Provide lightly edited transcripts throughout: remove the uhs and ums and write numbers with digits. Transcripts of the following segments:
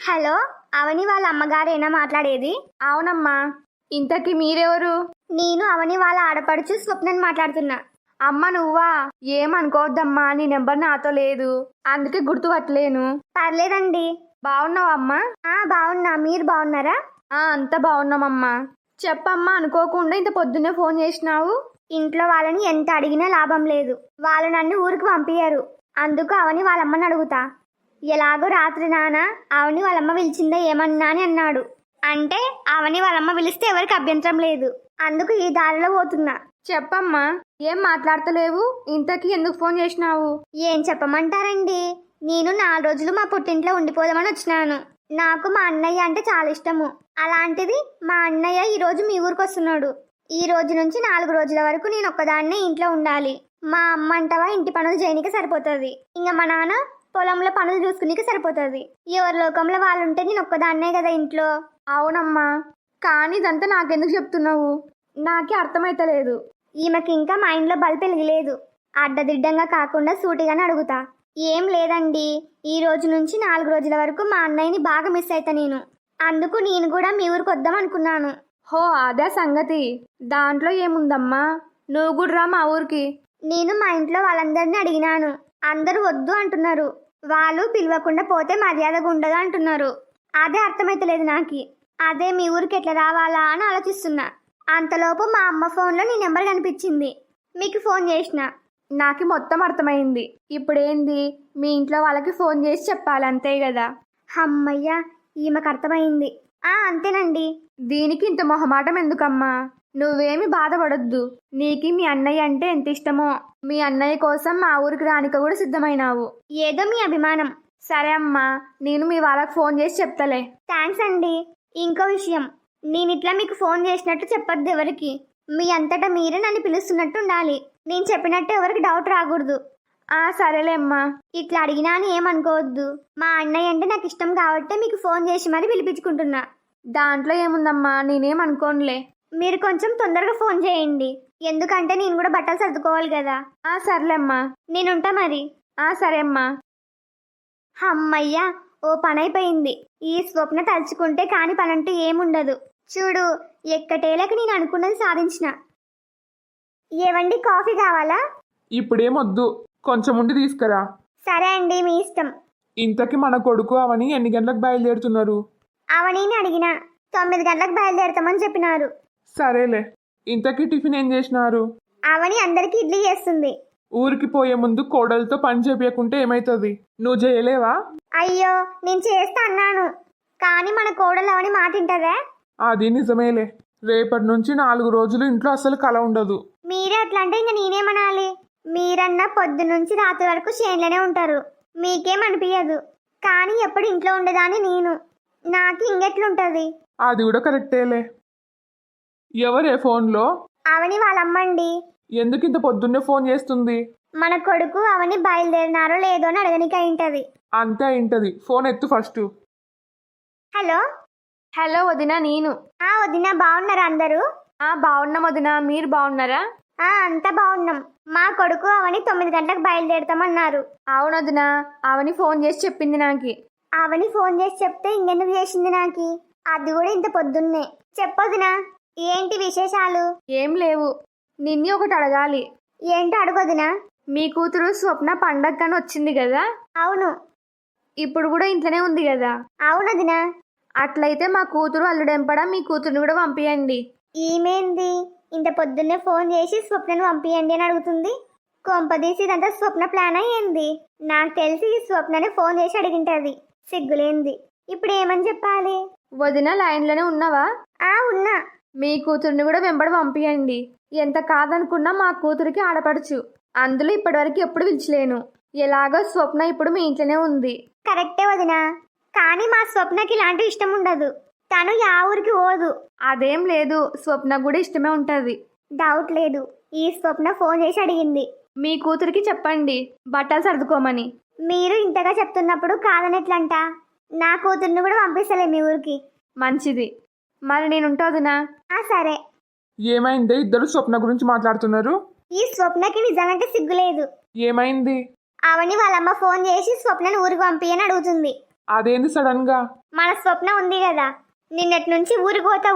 Hello, అవని వాళ్ళ అమ్మగారేనా మాట్లాడేది? అవునమ్మా. ఇంతకీ మీరెవరు? నేను అవని వాళ్ళ ఆడపడుచు స్వప్నని మాట్లాడుతున్నా. అమ్మ నువ్వా? ఏమనుకోవద్దమ్మా, నీ నెంబర్ నాతో లేదు, అందుకే గుర్తుపట్టలేను. పర్లేదండి. బాగున్నావమ్మా? బాగున్నా, మీరు బాగున్నారా? అంతా బాగున్నామమ్మా. చెప్పమ్మా, అనుకోకుండా ఇంత పొద్దున్నే ఫోన్ చేసినావు. ఇంట్లో వాళ్ళని ఎంత అడిగినా లాభం లేదు. వాళ్ళు నన్ను ఊరికి పంపించారు. అందుకు అవని వాళ్ళమ్మని అడుగుతా. ఎలాగో రాత్రి నాన్న అవని వాళ్ళమ్మ పిలిచిందా ఏమన్నా అని అన్నాడు. అంటే అవని వాళ్ళమ్మ పిలిస్తే ఎవరికి అభ్యంతరం లేదు. అందుకు ఈ దారిలో పోతున్నా. చెప్పమ్మా, ఏం మాట్లాడతలేవు? ఇంతకీ ఎందుకు ఫోన్ చేసినావు? ఏం చెప్పమంటారండి, నేను 4 రోజులు మా పుట్టింట్లో ఉండిపోదామని వచ్చినాను. నాకు మా అన్నయ్య అంటే చాలా ఇష్టము. అలాంటిది మా అన్నయ్య ఈరోజు మీ ఊరికి వస్తున్నాడు. ఈ రోజు నుంచి 4 రోజుల వరకు నేను ఒక్కదాన్నే ఇంట్లో ఉండాలి. మా అమ్మ అంటవా ఇంటి పనులు చేయనికి సరిపోతుంది. ఇంకా మా నాన్న పొలంలో పనులు చూసుకునేకి సరిపోతుంది. ఎవరి లోకంలో వాళ్ళు ఉంటే నేను ఒక్కదాన్నే కదా ఇంట్లో. అవునమ్మా, కానీ ఇదంతా నాకెందుకు చెప్తున్నావు? నాకే అర్థమైతలేదు. ఈమెకి ఇంకా మైండ్లో బల్బ్ వెలిగలేదు. అడ్డదిడ్డంగా కాకుండా సూటిగానే అడుగుతా. ఏం లేదండి, ఈ రోజు నుంచి 4 రోజుల వరకు మా అన్నయ్యని బాగా మిస్ అవుతా నేను. అందుకు నేను కూడా మీ ఊరికి వద్దాం అనుకున్నాను. హో, అదే సంగతి. దాంట్లో ఏముందమ్మా, నువ్వు కూడా రా మా ఊరికి. నేను మా ఇంట్లో వాళ్ళందరినీ అడిగినాను. అందరూ వద్దు అంటున్నారు. వాళ్ళు పిలవకుండా పోతే మర్యాదగా ఉండదు అంటున్నారు. అదే అర్థమైతలేదు నాకు. అదే మీ ఊరికి ఎట్లా రావాలా అని ఆలోచిస్తున్నా. అంతలోపు మా అమ్మ ఫోన్లో నీ నెంబర్ కనిపించింది. మీకు ఫోన్ చేసిన. నాకు మొత్తం అర్థమైంది. ఇప్పుడేంది, మీ ఇంట్లో వాళ్ళకి ఫోన్ చేసి చెప్పాలి, అంతే కదా? అమ్మయ్యా, ఈమెకు అర్థమైంది. అంతేనండి. దీనికి ఇంత మొహమాటం ఎందుకమ్మా? నువ్వేమి బాధపడొద్దు. నీకు మీ అన్నయ్య అంటే ఎంత ఇష్టమో. మీ అన్నయ్య కోసం మా ఊరికి రానిక కూడా సిద్ధమైనావు. ఏదో మీ అభిమానం. సరే అమ్మా, నేను మీ వాళ్ళకి ఫోన్ చేసి చెప్తలే. థ్యాంక్స్ అండి. ఇంకో విషయం, నేను ఇట్లా మీకు ఫోన్ చేసినట్టు చెప్పొద్దు ఎవరికి. మీ అంతటా మీరే నన్ను పిలుస్తున్నట్టు ఉండాలి. నేను చెప్పినట్టు ఎవరికి డౌట్ రాకూడదు. సరేలే అమ్మా. ఇట్లా అడిగినా అని ఏమనుకోవద్దు. మా అన్నయ్య అంటే నాకు ఇష్టం కాబట్టి మీకు ఫోన్ చేసి మరీ పిలిపించుకుంటున్నా. దాంట్లో ఏముందమ్మా, నేనేం అనుకోనులే. మీరు కొంచెం తొందరగా ఫోన్ చేయండి, ఎందుకంటే నేను కూడా బట్టలు సర్దుకోవాలి కదా. సర్లేమ్మా, నేనుంటా మరి. సరే అమ్మా. అమ్మయ్యా, ఓ పని అయిపోయింది. ఈ స్వప్న తలుచుకుంటే కాని పనంటూ ఏముండదు. చూడు, ఎక్కటేలకు నేను అనుకున్నది సాధించిన. ఏవండి, కాఫీ కావాలా? ఇప్పుడేమొద్దు, కొంచెం ఉండి తీసుకురా. సరే అండి, మీ ఇష్టం. ఇంతకీ మన కొడుకు అవని ఎన్ని గంటలకు బయలుదేరుతున్నారు? అవనీని అడిగిన 9 గంటలకు బయలుదేరుతామని చెప్పినారు. సరేలే. ఇంతకీ టిఫిన్ ఏం చేసినారు? అవని అందరికి ఇడ్లీ చేస్తుంది. ఊరికి పోయే ముందు కోడలతో పని చేపించకుంటే ఏమైతుంది? నువ్వు చేయలేవా? అయ్యో, నేను చేస్తా అన్నాను, కానీ మన కోడలు అవని మాట వింటదే? అది నిజమేలే. రేపటి నుంచి 4 రోజులు ఇంట్లో అసలు కల ఉండదు. మీరే అట్లా అంటే ఇంక నేనేమనాలి? మీరన్నా పొద్దు నుంచి రాత్రి వరకు చేన్లోనే ఉంటారు, మీకేమనిపించదు. కానీ ఎప్పుడు ఇంట్లో ఉండేదాన్ని నేను. నాకు ఇంకెట్లుంటది? అది కూడా కరెక్టేలే. ఎవరే ఫోన్లో? అవని వాళ్ళమ్మండి. ఎందుకు ఇంత పొద్దున్నే ఫోన్ చేస్తుంది? మన కొడుకు అవని బయలుదేరినారో లేదో అని అడగనికి అయింటది. అంతే అయింటది. ఫోన్ ఎత్తు ఫస్ట్. హలో. హలో వదినా, నేను. వదినా, బాగున్నారా అందరూ? బాగున్నాం వదినా, మీరు బాగున్నారా? అంతా బాగున్నాం. మా కొడుకు అవని 9 గంటలకు బయలుదేరుతామన్నారు. అవును వదినా, అవని ఫోన్ చేసి చెప్పింది నాకు. అవని ఫోన్ చేసి చెప్తే ఇంకెందుకు చేసింది నాకు? అది కూడా ఇంత పొద్దున్నే. చెప్పొదినా, ఏంటి విశేషాలు? ఏం లేవు. నిన్ను ఒకటి అడగాలి. ఏంటో అడుగొదినా. మీ కూతురు స్వప్న పండగ కానీ వచ్చింది కదా? అవును. ఇప్పుడు కూడా ఇంట్లోనే ఉంది కదా? అవునదినా. అట్లయితే మా కూతురు అల్లుడెంపడా మీ కూతురుని కూడా పంపియండి. ఈమెంది ఇంత పొద్దున్నే ఫోన్ చేసి స్వప్నను పంపియండి అని అడుగుతుంది? కొంపదీసి ఇదంతా స్వప్న ప్లాన్ అయ్యింది. నాకు తెలిసి ఈ స్వప్ననే ఫోన్ చేసి అడిగింటది. సిగ్గులేంది. ఇప్పుడు ఏమని చెప్పాలి? వదిన, లైన్లోనే ఉన్నావా? ఉన్నా. మీ కూతురుని కూడా వెంబడి పంపియండి. ఎంత కాదనుకున్నా మా కూతురికి ఆడపడుచు. అందులో ఇప్పటివరకు ఎప్పుడు పిలిచలేను. ఎలాగో స్వప్న ఇప్పుడు మీ ఇంట్లోనే ఉంది. కరెక్టే వదినా, కానీ మా స్వప్నకి ఇలాంటి ఇష్టం ఉండదు. తను యా ఊరికి పోదు. అదేం లేదు, స్వప్న కూడా ఇష్టమే ఉంటది. డౌట్ లేదు. ఈ స్వప్న ఫోన్ చేసి అడిగింది. మీ కూతురికి చెప్పండి బట్టలు సర్దుకోమని. మీరు ఇంతగా చెప్తున్నప్పుడు కాదనెట్లంట? నా కూతుర్ని కూడా పంపిస్తలే మీ ఊరికి. మంచిది. మరి నేనుంటోదినా? సరే. ఏమైంది? ఇద్దరు స్వప్న గురించి మాట్లాడుతున్నారు. ఈ స్వప్నకి నిజంగా సిగ్గులేదు. ఏమైంది? అవని వాళ్ళమ్మ ఫోన్ చేసి స్వప్నని ఊరికి పంపియని అడుగుతుంది. అదేంది సడన్ గా? మన స్వప్న ఉంది కదా, నిన్నటి నుంచి ఊరుకోతా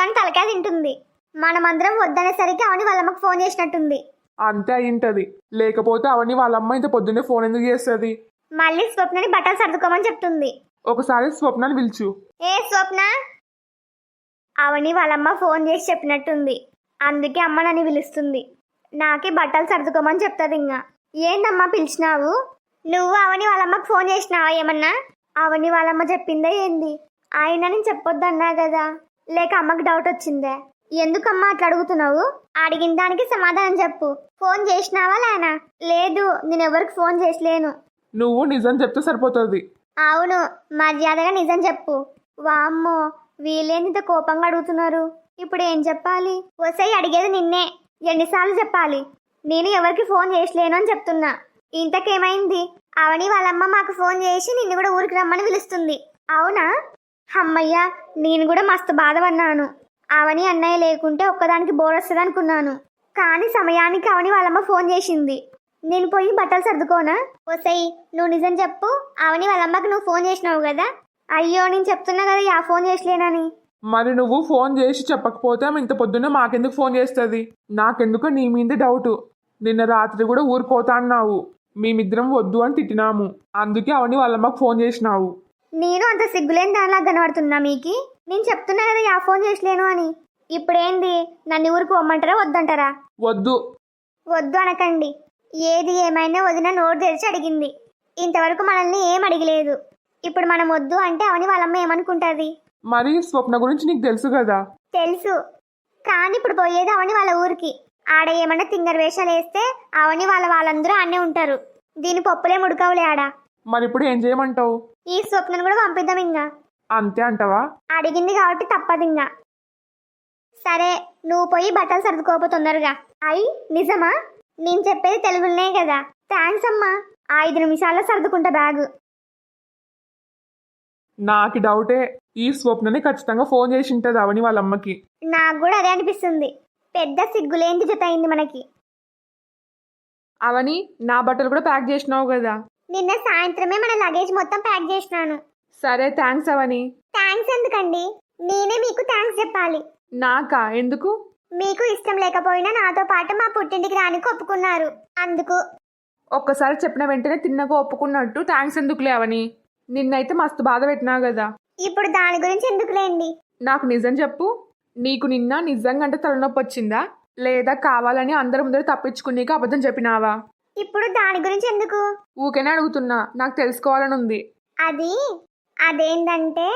అని తలకాయ తింటుంది. మనమందరం వద్దనేసరికి అవని వాళ్ళమ్మకు ఫోన్ చేసినట్టుంది. అంతే అయింటది. లేకపోతే అవని వాళ్ళమ్మ ఇంత పొద్దున్నే ఫోన్ ఎందుకు చేస్తుంది? మళ్ళీ స్వప్నని బట్టలు సర్దుకోమని చెప్తుంది. ఒకసారి స్వప్నాన్ని పిలుచు. ఏ స్వప్న, అవని వాళ్ళమ్మ ఫోన్ చేసి చెప్పినట్టుంది. అందుకే అమ్మ నన్ను పిలుస్తుంది. నాకే బట్టలు సర్దుకోమని చెప్తుంది. ఇంకా ఏందమ్మా పిలిచినావు? నువ్వు అవని వాళ్ళమ్మకు ఫోన్ చేసినావా ఏమన్నా? అవని వాళ్ళమ్మ చెప్పిందే ఏంది? ఆయన నేను చెప్పొద్దన్నా కదా, లేక అమ్మకి డౌట్ వచ్చిందే? ఎందుకమ్మా అట్లా అడుగుతున్నావు? అడిగిన దానికి సమాధానం చెప్పు. ఫోన్ చేసినావా లేనా? లేదు, నేను ఎవరికి ఫోన్ చేసలేను. నువ్వు నిజం చెప్తే సరిపోతుంది. అవును, మర్యాదగా నిజం చెప్పు. వామ్మో, వీళ్ళేంత కోపంగా అడుగుతున్నారు. ఇప్పుడు ఏం చెప్పాలి? వసై అడిగేది నిన్నే, ఎన్నిసార్లు చెప్పాలి? నేను ఎవరికి ఫోన్ చేసలేను అని చెప్తున్నా. ఇంతకేమైంది? అవని వాళ్ళమ్మ మాకు ఫోన్ చేసి నిన్ను కూడా ఊరికి రమ్మని పిలుస్తుంది. అవునా? అమ్మయ్య, నేను కూడా మస్తు బాధపడినాను. అవని అన్నయ్య లేకుంటే ఒక్కదానికి బోర్ వస్తుంది అనుకున్నాను. కానీ సమయానికి అవని వాళ్ళమ్మ ఫోన్ చేసింది. నేను పోయి బట్టలు సర్దుకోనా? వసై, నువ్వు నిజం చెప్పు. అవని వాళ్ళమ్మకి నువ్వు ఫోన్ చేసినావు కదా? అయ్యో, నేను చెప్తున్నా కదా యా ఫోన్ చేసలేనని. మరి నువ్వు ఫోన్ చేసి చెప్పకపోతే ఆమె ఇంత పొద్దున్నే మాకెందుకు ఫోన్ చేస్తుంది? నాకెందుకు నీ మీద డౌటు. నిన్న రాత్రి కూడా ఊరుకోతా అన్నావు. మేమిద్దరం వద్దు అని తిట్టినాము. అందుకే అవని వాళ్ళమ్మకు ఫోన్ చేసినావు. నేను అంత సిగ్గులేని దానిలా కనబడుతున్నా మీకి? నేను చెప్తున్నా కదా యా ఫోన్ చేసలేను అని. ఇప్పుడేంది, నన్ను ఊరికి పోమ్మంటారా వద్దంటారా? వద్దు. వద్దు అనకండి. ఏది ఏమైనా వదిన నోరు తెరిచి అడిగింది. ఇంతవరకు మనల్ని ఏం అడిగలేదు. ఇప్పుడు మనం వద్దు అంటే అవని వాళ్ళమ్మ ఏమనుకుంటుంది? మరి స్వప్న గురించి నీకు తెలుసు కదా? తెలుసు, కానీ ఇప్పుడు పోయేది అవని వాళ్ళ ఊరికి. ఆడ ఏమన్నా తింగర వేషాలు వేస్తే అవని వాళ్ళందరూ ఆడనే ఉంటారు. దీని పప్పులే ముడకవులే ఆడ. మరి ఇప్పుడు ఏం చేయమంటావు? ఈ స్వప్నను కూడా పంపిద్దాం. ఇంకా అంతే అంటావా? అడిగింది కాబట్టి తప్పదు. ఇంకా సరే, నువ్వు పోయి బట్టలు సర్దుకోపో తొందరగా. అయ్యి నిజమా? నేను చెప్పేది తెలుగులోనే కదా. థ్యాంక్స్ అమ్మా. 5 నిమిషాల్లో సర్దుకుంటా బ్యాగు. నాకు డౌటే, ఈ స్వప్నని ఖచ్చితంగా ఫోన్ చేసి ఉంటుంది అవని వాళ్ళమ్మకి. నాకు కూడా అదే అనిపిస్తుంది. పెద్ద సిగ్గులేంటి జత అయింది మనకి. అవని, నా బట్టలు కూడా ప్యాక్ చేసినావు కదా? నిన్న సాయంత్రమే మన లగేజ్ మొత్తం ప్యాక్ చేసినాను. సరే, థ్యాంక్స్ అవని. థ్యాంక్స్ ఎందుకండి? నేనే మీకు థ్యాంక్స్ చెప్పాలి. నాకా? ఎందుకు? మీకు ఇష్టం లేకపోయినా నాతో పాటు మా పుట్టింటికి రానికి ఒప్పుకున్నారు, అందుకు. ఒక్కసారి చెప్పిన వెంటనే తిన్నగా ఒప్పుకున్నట్టు థ్యాంక్స్ ఎందుకులే అవని. నిన్నైతే మస్తు బాధ పెట్టినావు కదా. ఇప్పుడు దాని గురించి ఎందుకులేండి. నాకు నిజం చెప్పు. నీకు నిన్న నిజంగా అంటే తలనొప్పి వచ్చిందా, లేదా కావాలని అందరి ముందర తప్పించుకునేకి అబద్ధం చెప్పినావా? ఇప్పుడు దాని గురించి ఎందుకు? ఊకేనే అడుగుతున్నా, నాకు తెలుసుకోవాలని ఉంది. అదేంటంటే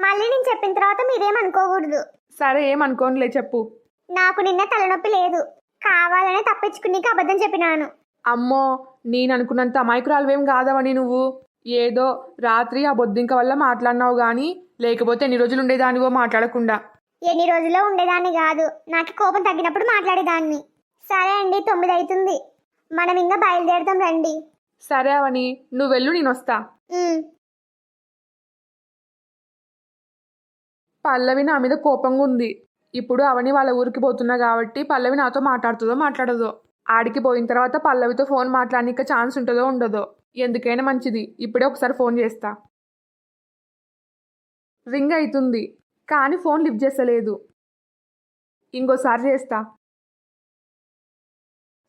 మళ్ళీ నేను చెప్పిన తర్వాత మీరేమనుకోకూడదు. సరే, ఏమనుకోనులే, చెప్పు. నాకు నిన్న తలనొప్పి లేదు, కావాలనే తప్పించుకునేకి అబద్ధం చెప్పినాను. అమ్మో, నేను అనుకున్నంత అమాయకురాలువేం కాదవని నువ్వు. ఏదో రాత్రి ఆ బొద్దింక వల్ల మాట్లాడినావు గాని, లేకపోతే ఎన్ని రోజులు ఉండేదానివో మాట్లాడకుండా. ఎన్ని రోజుల్లో ఉండేదాన్ని కాదు, నాకు కోపం తగ్గినప్పుడు మాట్లాడేదాన్ని. సరే అండి, 9 అవుతుంది. మనం ఇంకా బయలుదేరుతాం రండి. సరే అవని, నువ్వు వెళ్ళు, నేను వస్తా. పల్లవి నా మీద కోపంగా ఉంది. ఇప్పుడు అవని వాళ్ళ ఊరికి పోతున్నా కాబట్టి పల్లవి నాతో మాట్లాడుతుందో మాట్లాడదో. ఆడికి పోయిన తర్వాత పల్లవితో ఫోన్ మాట్లాడడానికి ఛాన్స్ ఉంటుందో ఉండదో. ఎందుకైనా మంచిది, ఇప్పుడే ఒకసారి ఫోన్ చేస్తా. రింగ్ అవుతుంది కానీ ఫోన్ లిఫ్ట్ చేస్తలేదు. ఇంకోసారి చేస్తా.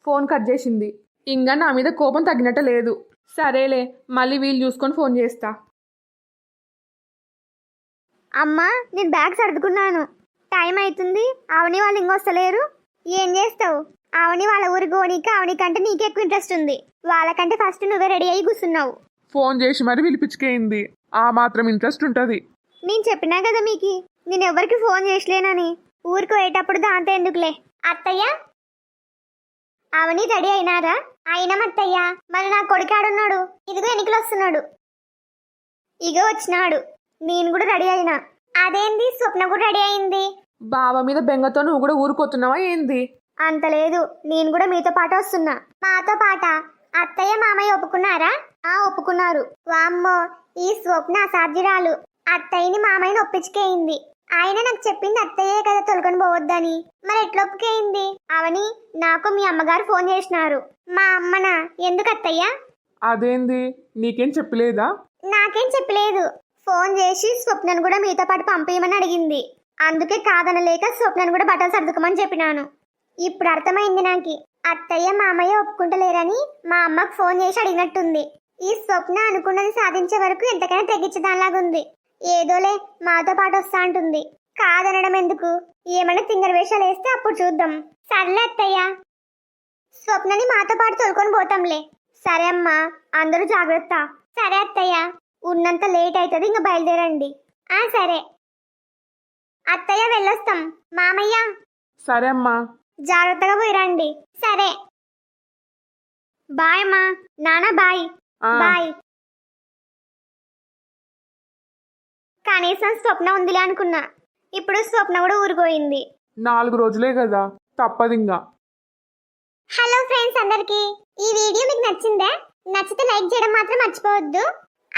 ఫోన్ కట్ చేసింది. ఇంకా నా మీద కోపం తగ్గినట్టు లేదు. సరేలే, మళ్ళీ వీలు చూసుకొని ఫోన్ చేస్తా. అమ్మా, నేను బ్యాగ్ సర్దుకున్నాను. టైం అవుతుంది, అవని వాళ్ళు ఇంకొస్తలేరు. ఏం చేస్తావు? అవని వాళ్ళ ఊరికి పోనీక అవని కంటే నీకు ఎక్కువ ఇంట్రెస్ట్ ఉంది. వాళ్ళకంటే ఫస్ట్ నువ్వే రెడీ అయ్యి కూర్చున్నావు. ఫోన్ చేసి మరి పిలిపించుకేయింది. ఆ మాత్రం ఇంట్రెస్ట్ ఉంటుంది. నేను చెప్పినా కదా మీకు, నేను ఎవరికి ఫోన్ చేసలేనని. ఊరికి పోయేటప్పుడు దాంతో ఎందుకులే. అత్తయ్య, అవని రెడీ అయినారా? అయినామత్తయ్య. మరి నా కొడుకాడున్నాడు, ఇదిగో ఎన్నికలు వస్తున్నాడు. ఇగో వచ్చినాడు. నేను కూడా రెడీ అయినా. అదేంది, స్వప్న కూడా రెడీ అయింది. బావ మీద బెంగతో నువ్వు కూడా ఊరుకోతున్నావా ఏంది? అంత లేదు, నేను కూడా మీతో పాటు వస్తున్నా. మాతో పాట? అత్తయ్య మామయ్య ఒప్పుకున్నారా? ఒప్పుకున్నారు. వామ్మో, ఈ స్వప్న అసాధ్యురాలు. అత్తయ్యని మామయ్యని ఒప్పించుకేయింది. ఆయన నాకు చెప్పింది అత్తయ్యే కదా తొలకొని పోవద్దని. మరి ఎట్లా ఒప్పుకేయింది? అవని, నాకు మీ అమ్మగారు ఫోన్ చేసినారు. మా అమ్మనా? ఎందుకు అత్తయ్య? అదేంది, నీకేం చెప్పలేదా? నాకేం చెప్పలేదు. ఫోన్ చేసి స్వప్నను కూడా మీతో పాటు పంపేయమని అడిగింది. అందుకే కాదనలేక స్వప్నను కూడా బట్టలు సర్దుకోమని చెప్పినాను. ఇప్పుడు అర్థమైంది నాకు. అత్తయ్య మామయ్య ఒప్పుకుంటలేరని మా అమ్మకు ఫోన్ చేసి అడిగినట్టుంది. ఈ స్వప్న అనుకున్నది సాధించే వరకు ఎంతకైనా తెగించదానిలాగుంది. ఏదోలే మాతో పాటు వస్తా అంటుంది. కాదనడం ఎందుకు? ఏమైనా తింగర వేషాలు వేస్తే అప్పుడు చూద్దాం. సర్లే అత్తయ్య, స్వప్నని మాతో పాటు తోలుకొని పోతాంలే. సరే అమ్మా, అందరూ జాగ్రత్త. సరే అత్తయ్య, ఉన్నంత లేట్ అవుతుంది, ఇంకా బయలుదేరండి. సరే అత్తయ్య, వెళ్ళొస్తాం. మామయ్య సరే అమ్మా. జాగ్రత్తగా పోయిరండి. సరే బాయ్ అమ్మా. నాన్న బాయ్. ఆ, బాయ్. కనీసం స్వప్న ఉందిలే అనుకున్నా. ఇప్పుడు స్వప్న కూడా ఊరిపోయింది. 4 రోజులే కదా, తప్పదింగా. హలో ఫ్రెండ్స్ అందరికి, ఈ వీడియో మీకు నచ్చిందా? నచ్చితే లైక్ చేయడం మాత్రం మర్చిపోవద్దు.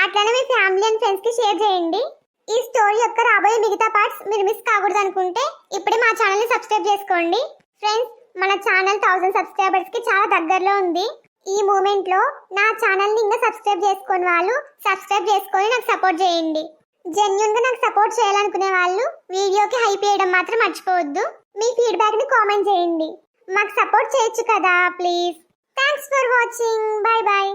అట్లనే మీ ఫ్యామిలీ అండ్ ఫ్రెండ్స్ కి షేర్ చేయండి. ఈ స్టోరీ యొక్క రాబోయే మిగతా పార్ట్స్ మీరు మిస్ కాకూడదు అనుకుంటే ఇప్పుడే మా ఛానల్ ని సబ్స్క్రైబ్ చేసుకోండి. ఫ్రెండ్స్, మన ఛానల్ 1000 సబ్స్క్రైబర్స్ కి చాలా దగ్గరలో ఉంది. ఈ మూమెంట్ లో నా ఛానల్ ని ఇంకా సబ్స్క్రైబ్ చేసుకోని వాళ్ళు సబ్స్క్రైబ్ చేసుకొని నాకు సపోర్ట్ చేయండి. జెన్యూన్ గా నాకు సపోర్ట్ చేయాలనుకునే వాళ్ళు వీడియోకి హైప్ చేయడం మాత్రం మర్చిపోవద్దు. మీ ఫీడ్బ్యాక్ ని కామెంట్ చేయండి. మాకు సపోర్ట్ చేయొచ్చు కదా please. Thanks for watching. By by.